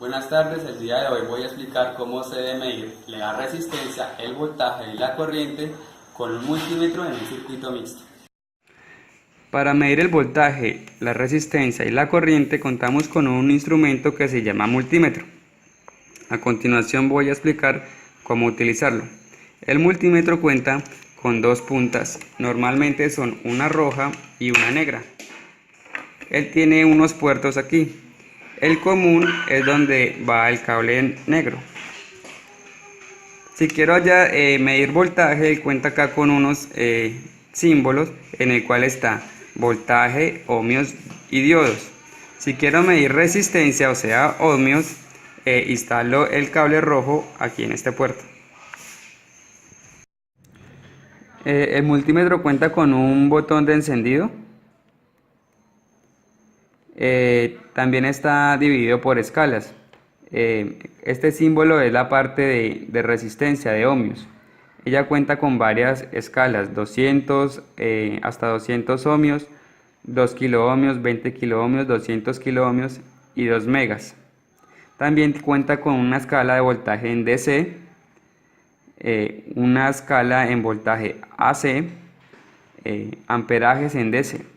Buenas tardes, el día de hoy voy a explicar cómo se debe medir la resistencia, el voltaje y la corriente con un multímetro en un circuito mixto. Para medir el voltaje, la resistencia y la corriente contamos con un instrumento que se llama multímetro. A continuación voy a explicar cómo utilizarlo. El multímetro cuenta con dos puntas, normalmente son una roja y una negra. Él tiene unos puertos aquí. El común es donde va el cable negro. Si quiero ya medir voltaje, él cuenta acá con unos símbolos en el cual está voltaje, ohmios y diodos. Si quiero medir resistencia, o sea ohmios, instalo el cable rojo aquí en este puerto. El multímetro cuenta con un botón de encendido. También está dividido por escalas. Este símbolo es la parte de resistencia de ohmios. Ella cuenta con varias escalas, 200 hasta 200 ohmios, 2 kiloohmios, 20 kiloohmios, 200 kiloohmios y 2 megas. También cuenta con una escala de voltaje en DC, una escala en voltaje AC, amperajes en DC.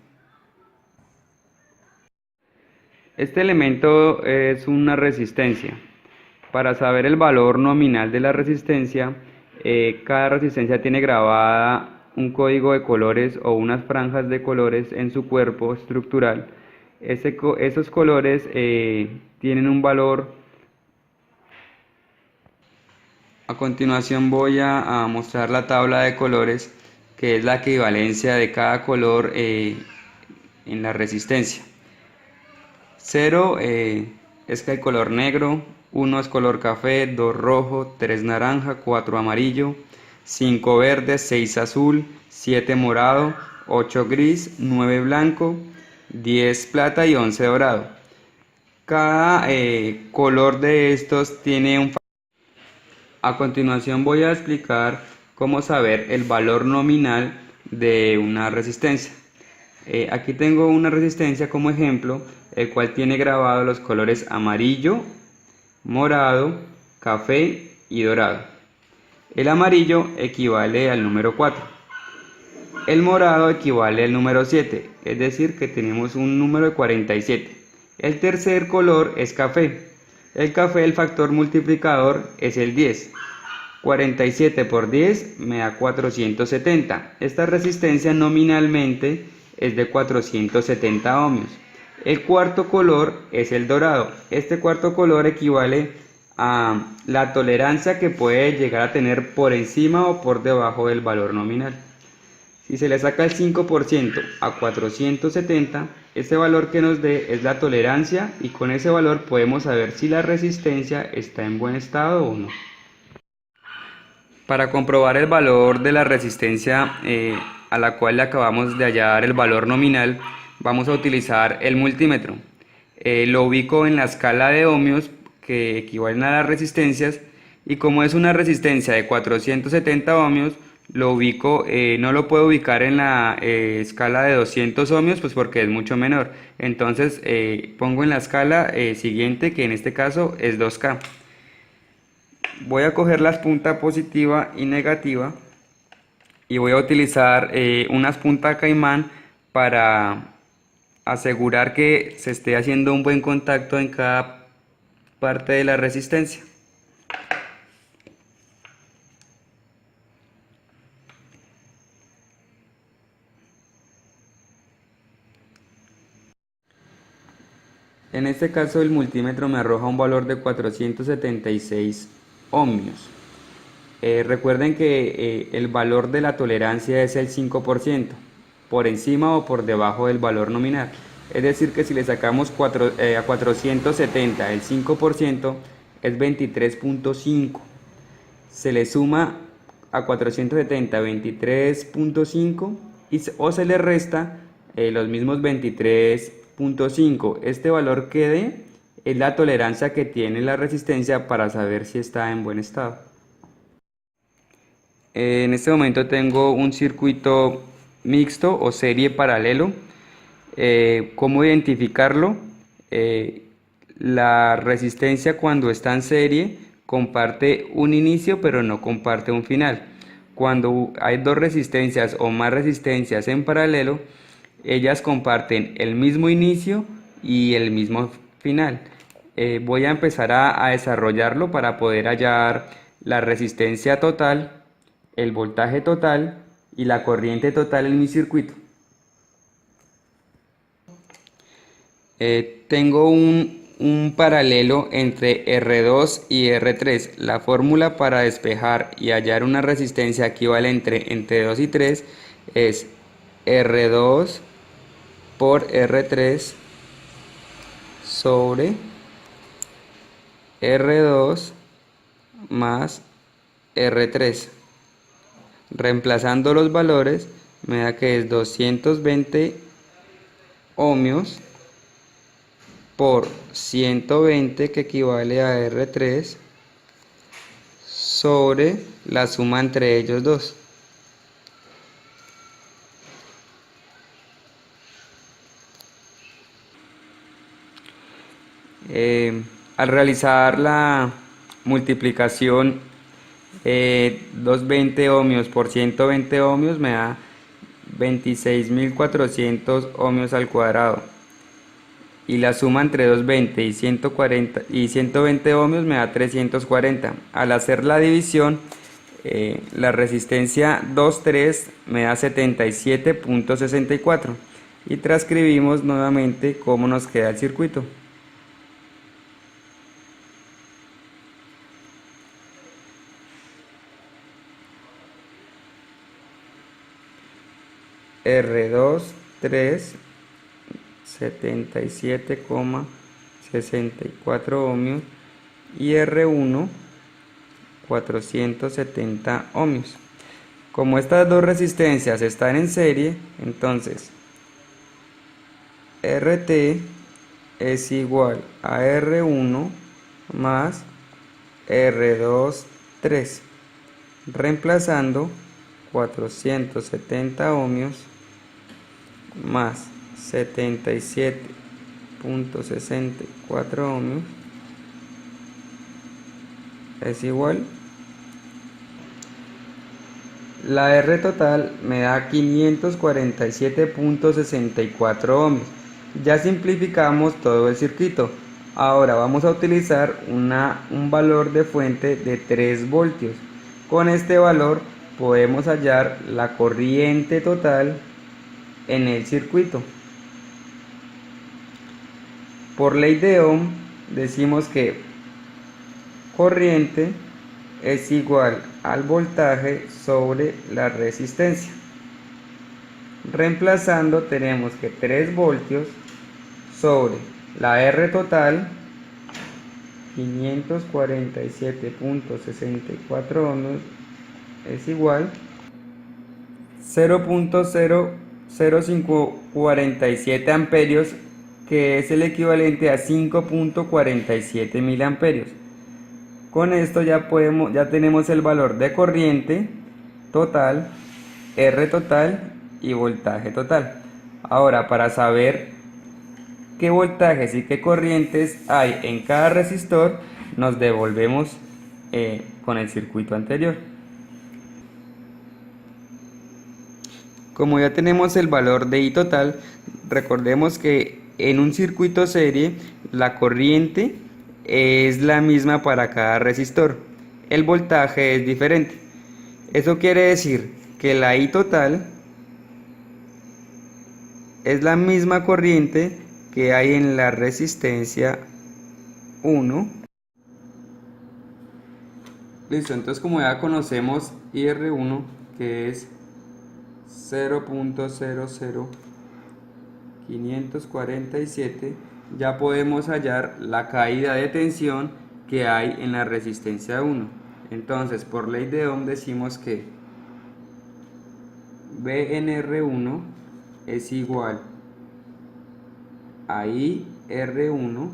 Este elemento es una resistencia. Para saber el valor nominal de la resistencia, cada resistencia tiene grabada un código de colores o unas franjas de colores en su cuerpo estructural. Esos colores tienen un valor. A continuación voy a mostrar la tabla de colores, que es la equivalencia de cada color en la resistencia. 0 es el color negro, 1 es color café, 2 rojo, 3 naranja, 4 amarillo, 5 verde, 6 azul, 7 morado, 8 gris, 9 blanco, 10 plata y 11 dorado. Cada color de estos tiene un... A continuación voy a explicar cómo saber el valor nominal de una resistencia. Aquí tengo una resistencia como ejemplo, el cual tiene grabado los colores amarillo, morado, café y dorado. El amarillo equivale al número 4. El morado equivale al número 7, es decir que tenemos un número de 47. El tercer color es café. El café, el factor multiplicador es el 10. 47 por 10 me da 470. Esta resistencia nominalmente es de 470 ohmios. El cuarto color es el dorado. Este cuarto color equivale a la tolerancia que puede llegar a tener por encima o por debajo del valor nominal. Si se le saca el 5% a 470, este valor que nos dé es la tolerancia, y con ese valor podemos saber si la resistencia está en buen estado o no. Para comprobar el valor de la resistencia a la cual le acabamos de hallar el valor nominal, vamos a utilizar el multímetro. Lo ubico en la escala de ohmios, que equivalen a las resistencias, y como es una resistencia de 470 ohmios, lo ubico, no lo puedo ubicar en la escala de 200 ohmios, pues porque es mucho menor. Entonces pongo en la escala siguiente, que en este caso es 2K. Voy a coger las puntas positiva y negativa y voy a utilizar unas puntas caimán para asegurar que se esté haciendo un buen contacto en cada parte de la resistencia. En este caso el multímetro me arroja un valor de 476 ohmios. Recuerden que el valor de la tolerancia es el 5%, por encima o por debajo del valor nominal. Es decir que si le sacamos a 470 el 5% es 23.5. Se le suma a 470 23.5 o se le resta los mismos 23.5. Este valor que dé es la tolerancia que tiene la resistencia para saber si está en buen estado. En este momento tengo un circuito mixto o serie paralelo. ¿Cómo identificarlo? la resistencia cuando está en serie comparte un inicio pero no comparte un final. Cuando hay dos resistencias o más resistencias en paralelo, ellas comparten el mismo inicio y el mismo final. Voy a empezar a desarrollarlo para poder hallar la resistencia total, el voltaje total y la corriente total en mi circuito. Tengo un paralelo entre R2 y R3. La fórmula para despejar y hallar una resistencia equivalente entre 2 y 3 es R2 por R3 sobre R2 más R3. Reemplazando los valores me da que es 220 ohmios por 120, que equivale a R3, sobre la suma entre ellos dos. Al realizar la multiplicación, 220 ohmios por 120 ohmios me da 26.400 ohmios al cuadrado. Y la suma entre 220 y 120 ohmios me da 340. Al hacer la división, la resistencia 2,3 me da 77.64. Y transcribimos nuevamente cómo nos queda el circuito. R2, 3, 77,64 ohmios y R1, 470 ohmios. Como estas dos resistencias están en serie, entonces RT es igual a R1 más R2, 3, reemplazando 470 ohmios más 77.64 ohmios es igual. La R total me da 547.64 ohmios. Ya simplificamos todo el circuito. Ahora vamos a utilizar un valor de fuente de 3 voltios. Con este valor podemos hallar la corriente total en el circuito. Por ley de Ohm decimos que corriente es igual al voltaje sobre la resistencia. Reemplazando tenemos que 3 voltios sobre la R total, 547.64 ohmios, es igual 0.00547 amperios, que es el equivalente a 5.47 miliamperios. Con esto ya tenemos el valor de corriente total, R total y voltaje total. Ahora, para saber qué voltajes y qué corrientes hay en cada resistor, nos devolvemos con el circuito anterior. Como ya tenemos el valor de I total, recordemos que en un circuito serie la corriente es la misma para cada resistor, el voltaje es diferente. Eso quiere decir que la I total es la misma corriente que hay en la resistencia 1. Listo, entonces como ya conocemos IR1, que es 0.00547, ya podemos hallar la caída de tensión que hay en la resistencia 1. Entonces, por ley de Ohm decimos que V en R1 es igual a IR1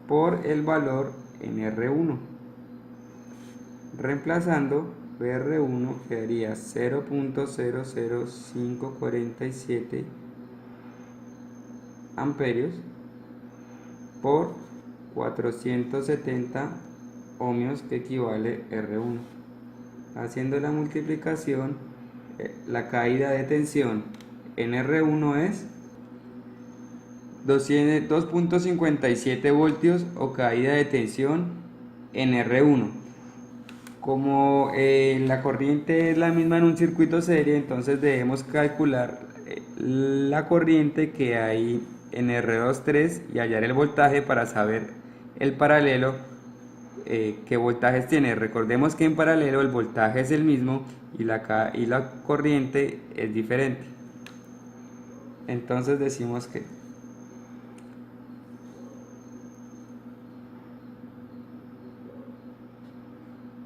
por el valor en R1. Reemplazando, VR1 quedaría 0.00547 amperios por 470 ohmios, que equivale R1. Haciendo la multiplicación, la caída de tensión en R1 es 2.57 voltios, o caída de tensión en R1. Como la corriente es la misma en un circuito serie, entonces debemos calcular la corriente que hay en R23 y hallar el voltaje para saber el paralelo qué voltajes tiene. Recordemos que en paralelo el voltaje es el mismo y la corriente es diferente. Entonces decimos que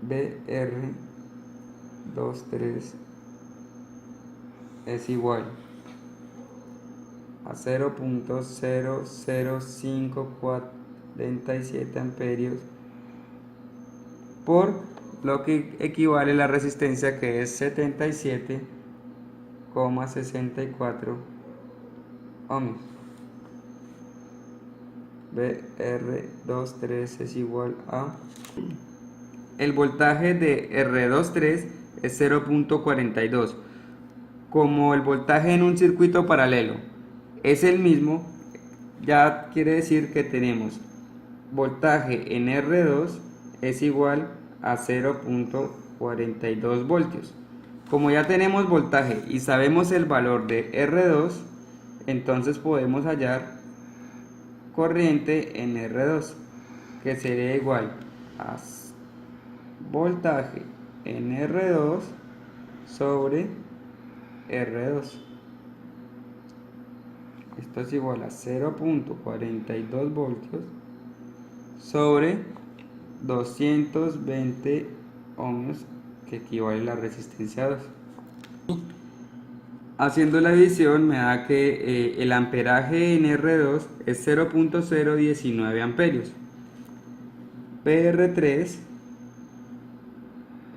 BR23 es igual a 0.00547 amperios por lo que equivale a la resistencia, que es 77,64 ohmios. BR23 es igual a... El voltaje de R23 es 0.42. Como el voltaje en un circuito paralelo es el mismo, ya quiere decir que tenemos voltaje en R2 es igual a 0.42 voltios. Como ya tenemos voltaje y sabemos el valor de R2, entonces podemos hallar corriente en R2, que sería igual a voltaje en R2 sobre R2. Esto es igual a 0.42 voltios sobre 220 ohmios, que equivale a la resistencia 2. Haciendo la división me da que el amperaje en R2 es 0.019 amperios. PR3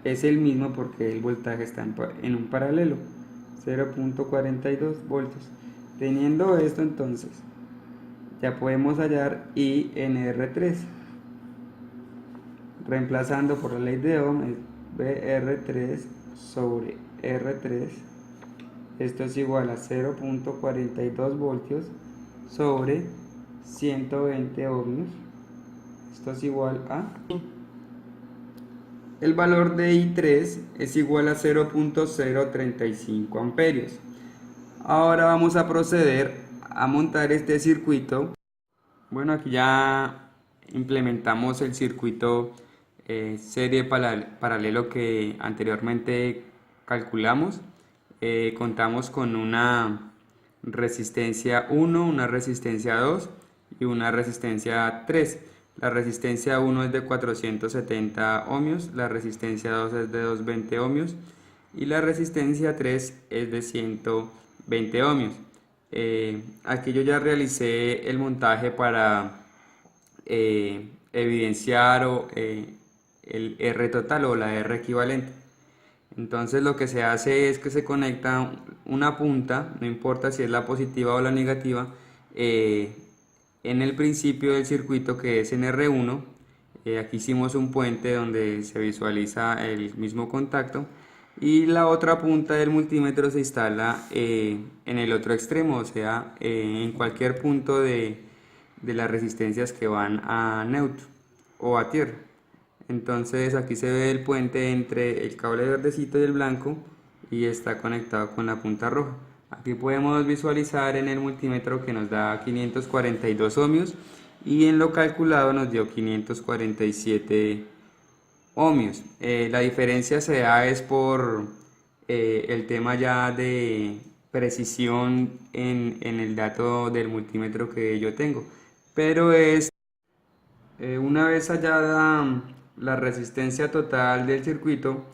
es el mismo porque el voltaje está en un paralelo, 0.42 voltios. Teniendo esto, entonces ya podemos hallar I en R3. Reemplazando por la ley de Ohm, es BR3 sobre R3. Esto es igual a 0.42 voltios sobre 120 ohmios. Esto es igual a... El valor de I3 es igual a 0.035 amperios. Ahora vamos a proceder a montar este circuito. Bueno, aquí ya implementamos el circuito serie paralelo que anteriormente calculamos. Contamos con una resistencia 1, una resistencia 2 y una resistencia 3. La resistencia 1 es de 470 ohmios, la resistencia 2 es de 220 ohmios y la resistencia 3 es de 120 ohmios. Aquí yo ya realicé el montaje para evidenciar el R total o la R equivalente. Entonces lo que se hace es que se conecta una punta, no importa si es la positiva o la negativa, en el principio del circuito, que es en R1. Aquí hicimos un puente donde se visualiza el mismo contacto, y la otra punta del multímetro se instala en el otro extremo, o sea, en cualquier punto de las resistencias que van a neutro o a tierra. Entonces aquí se ve el puente entre el cable verdecito y el blanco, y está conectado con la punta roja. Aquí podemos visualizar en el multímetro que nos da 542 ohmios y en lo calculado nos dio 547 ohmios. La diferencia se da es por el tema ya de precisión en el dato del multímetro que yo tengo, pero es una vez hallada la resistencia total del circuito,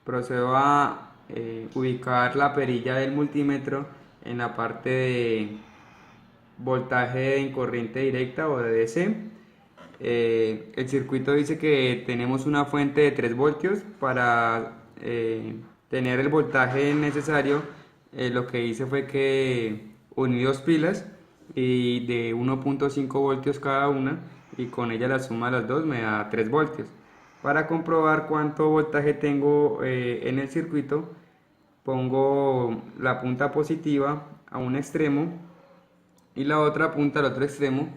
procedo a ubicar la perilla del multímetro en la parte de voltaje en corriente directa o de DC. El circuito dice que tenemos una fuente de 3 voltios. Para tener el voltaje necesario, lo que hice fue que uní dos pilas y de 1.5 voltios cada una, y con ella la suma de las dos me da 3 voltios. Para comprobar cuánto voltaje tengo en el circuito, pongo la punta positiva a un extremo y la otra punta al otro extremo.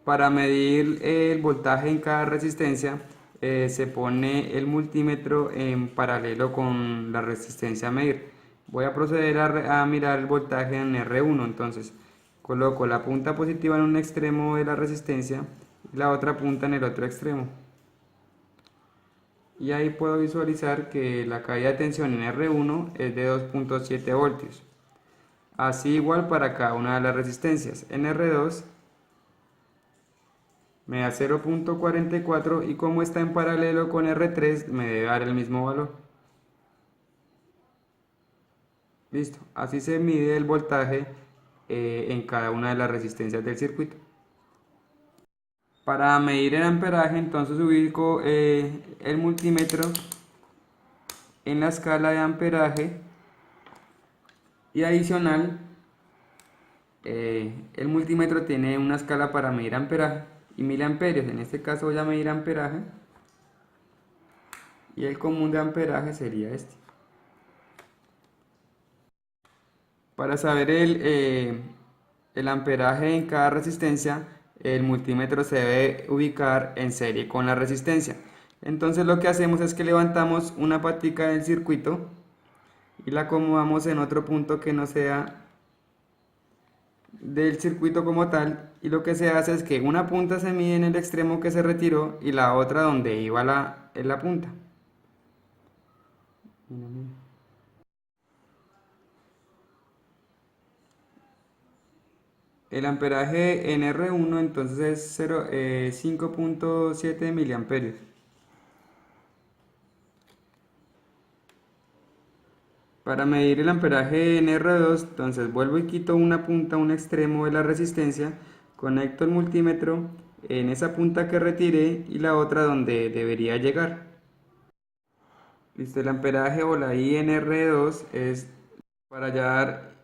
Para medir el voltaje en cada resistencia, se pone el multímetro en paralelo con la resistencia a medir. Voy a proceder a mirar el voltaje en R1, entonces coloco la punta positiva en un extremo de la resistencia y la otra punta en el otro extremo. Y ahí puedo visualizar que la caída de tensión en R1 es de 2.7 voltios. Así igual para cada una de las resistencias. En R2 me da 0.44 y como está en paralelo con R3 me debe dar el mismo valor. Listo, así se mide el voltaje en cada una de las resistencias del circuito. Para medir el amperaje, entonces ubico el multímetro en la escala de amperaje y adicional el multímetro tiene una escala para medir amperaje y miliamperios. En este caso voy a medir amperaje y el común de amperaje sería este. Para saber el amperaje en cada resistencia, el multímetro se debe ubicar en serie con la resistencia. Entonces lo que hacemos es que levantamos una patica del circuito y la acomodamos en otro punto que no sea del circuito como tal, y lo que se hace es que una punta se mide en el extremo que se retiró y la otra donde iba en la punta. El amperaje en R1 entonces es 5.7 miliamperios. Para medir el amperaje en R2, entonces vuelvo y quito una punta a un extremo de la resistencia, conecto el multímetro en esa punta que retiré y la otra donde debería llegar. Listo, el amperaje o la I en R2 es para hallar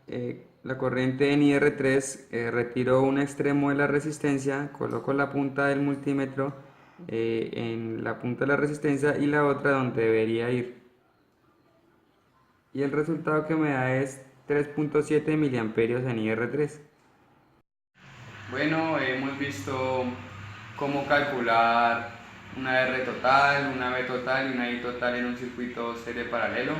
la corriente en IR3, retiro un extremo de la resistencia, coloco la punta del multímetro en la punta de la resistencia y la otra donde debería ir. Y el resultado que me da es 3.7 miliamperios en IR3. Bueno, hemos visto cómo calcular una R total, una B total y una I total en un circuito serie paralelo.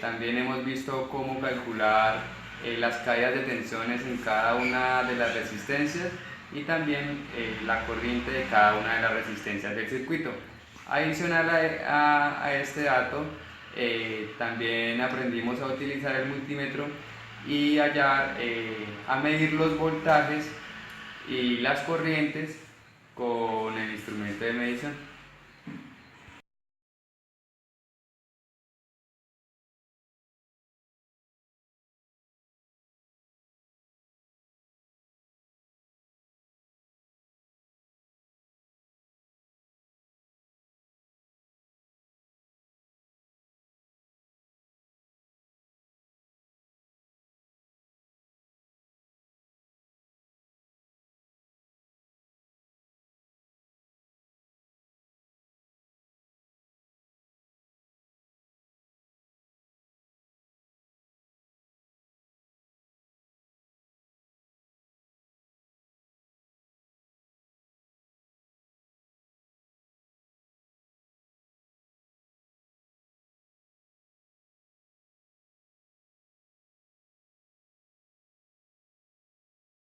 También hemos visto cómo calcular las caídas de tensiones en cada una de las resistencias y también la corriente de cada una de las resistencias del circuito. Adicional a este dato, también aprendimos a utilizar el multímetro y a medir los voltajes y las corrientes con el instrumento de medición.